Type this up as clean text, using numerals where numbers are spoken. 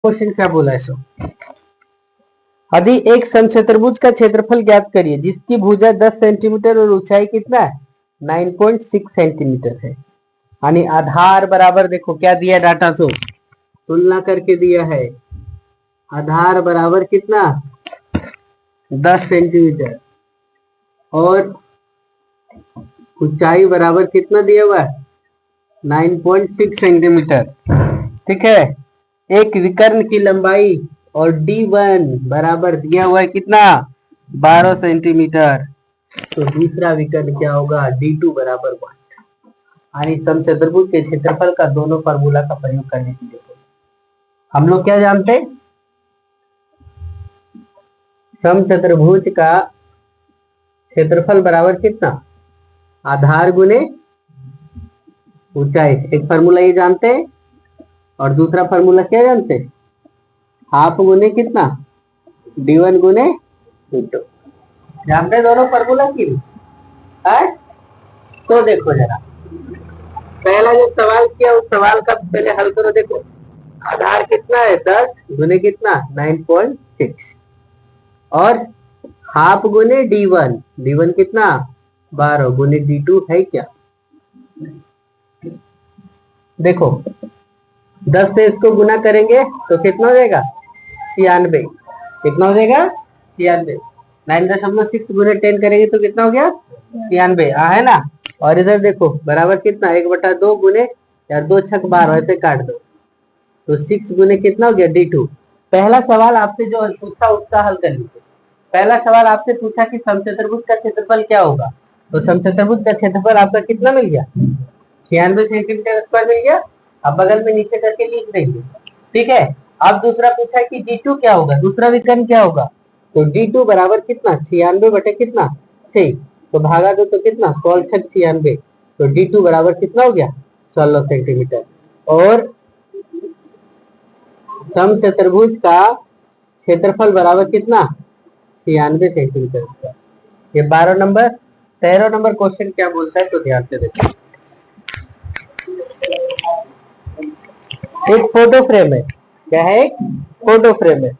Question क्या बोला है सो, यदि एक समचतुर्भुज का क्षेत्रफल ज्ञात करिए जिसकी भुजा 10 सेंटीमीटर और ऊंचाई कितना है 9.6 सेंटीमीटर है, यानी आधार बराबर देखो क्या दिया डाटा सो तुलना करके दिया है, आधार बराबर कितना 10 सेंटीमीटर और ऊंचाई बराबर कितना दिया हुआ है 9.6 सेंटीमीटर। ठीक है, एक विकर्ण की लंबाई और D1 बराबर दिया हुआ है कितना 12 सेंटीमीटर, तो दूसरा विकर्ण क्या होगा D2 बराबर 1। यानी समचतुर्भुज के क्षेत्रफल का दोनों फार्मूला का प्रयोग करने के लिए हम लोग क्या जानते हैं, समचतुर्भुज का क्षेत्रफल बराबर कितना आधार गुने ऊंचाई, एक फार्मूला ये जानते हैं और दूसरा फार्मूला क्या जानते हैं हाफ गुने कितना D1 गुने D2, जानते हैं दोनों फार्मूला की है? तो देखो जरा पहला जो सवाल किया उस सवाल का पहले हल करो। देखो आधार कितना है 10 गुने कितना 9.6 और हाफ गुने D1 कितना 12 गुने D2 है क्या, देखो 10 से इसको गुना करेंगे तो कितना हो जाएगा 96, कितना हो जाएगा 96, 9.6 गुने 10 करेंगे तो कितना हो गया 96 है ना, और इधर देखो बराबर कितना 1/2 गुने यार 2 छक 12 ऐसे काट दो तो 6 गुने कितना हो गया D2। पहला सवाल आपसे जो पूछा उसका हल कर लीजिए। पहला सवाल आपसे पूछा कि समचतुर्भुज का क्षेत्रफल क्या होगा, तो समचतुर्भुज का क्षेत्रफल आपका कितना मिल गया 96 सेंटीमीटर स्क्वायर मिल गया, अब बगल में नीचे करके लिख देंगे। ठीक है, अब दूसरा पूछा है कि D2 क्या होगा, दूसरा विकर्ण क्या होगा, तो D2 बराबर कितना 96 बटे कितना 6, तो भागा दो तो कितना 16 छक 96, तो D2 बराबर कितना हो गया 16 सेंटीमीटर। और समचतुर्भुज का क्षेत्रफल बराबर कितना 96 सेंटीमीटर। ये 12 नंबर। 13 नंबर क्वेश्चन क्या बोलता है तो ध्यान से देखो, एक फोटो फ्रेम है, क्या है एक फोटो फ्रेम है,